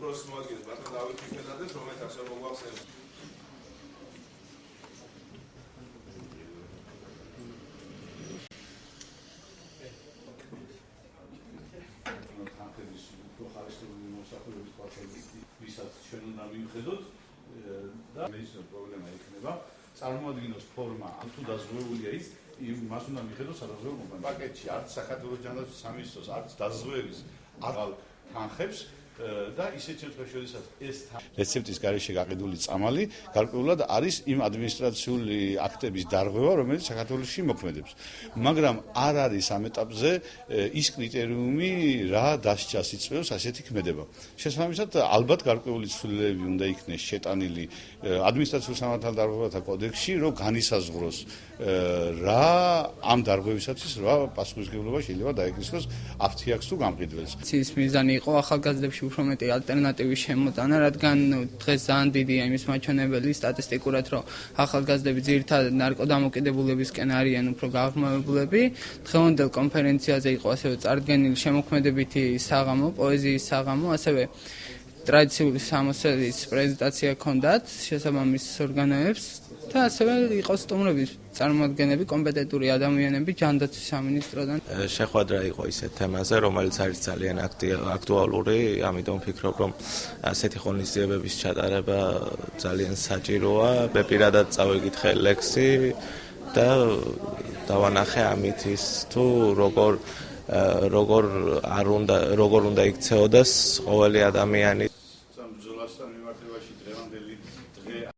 უფროსის მოადგილეს ბატონ დავით მიხელაძეს, რომელიც ასე მოგვახსენებს. ვისაც ჩვენ უნდა მივხედოთ და მეცნიერული პრობლემა იქნება წარმოადგინოს ფორმა ან თუ დაზღვეულია ის მას უნდა მივხედოთ სადაზღვევო პაკეტში არც საქართველოს ჯანდაცვის სამინისტროს არც დაზღვევის აღარ თანხებს და ისეთ შემთხვევაში შესაძაც ეს რეცეპტის გარეშე გაყიდული წამალი გარკვეულად არის იმ ადმინისტრაციული აქტების დარღვევა, რომელიც საქართველოში მოქმედებს. მაგრამ არ არის ამ ეტაპზე ის კრიტერიუმი, რა დასჯას იწვევს ასეთი ქმედება. შესაბამისად, ალბათ გარკვეული ცვლილებები უნდა იქნეს შეტანილი ადმინისტრაციულ სამართალდარღვევათა კოდექსში, რომ განისაზღვროს რა ამ დარღვევისათვის რა პასუხისმგებლობა შეიძლება დაეკისროს აფთიაქს თუ გამყიდველს. ის მიზანი იყო ახალგაზრდებში უფრო მეტი ალტერნატივის შემოტანა, რადგან დღეს ძალიან დიდია იმის მაჩვენებელი სტატისტიკურად, რომ ახალგაზრდები ძირითადად ნარკოდამოკიდებულებისკენ არიან უფრო გააღრმავებულები. დღევანდელ კონფერენციაზე იყო ასევე წარდგენილი შემოქმედებითი საღამო, პოეზიის საღამო, ასევე ტრადიციული სამოსელის პრეზენტაცია ჰქონდათ შესაბამის ორგანოებს და ასევე იყო სტუმრების წარმოადგენები კომპეტენტური ადამიანები ჯანდაცვის სამინისტროდან. შეხვედრა იყო ისეთ თემაზე, რომელიც არის ძალიან აქტუალური, ამიტომ ვფიქრობ, რომ ასეთი ღონისძიებების ჩატარება ძალიან საჭიროა. მე პირადად წავიკითხე ლექსი და დავანახე ამით ის თუ როგორ უნდა იქცეოდეს ყოველი ადამიანი.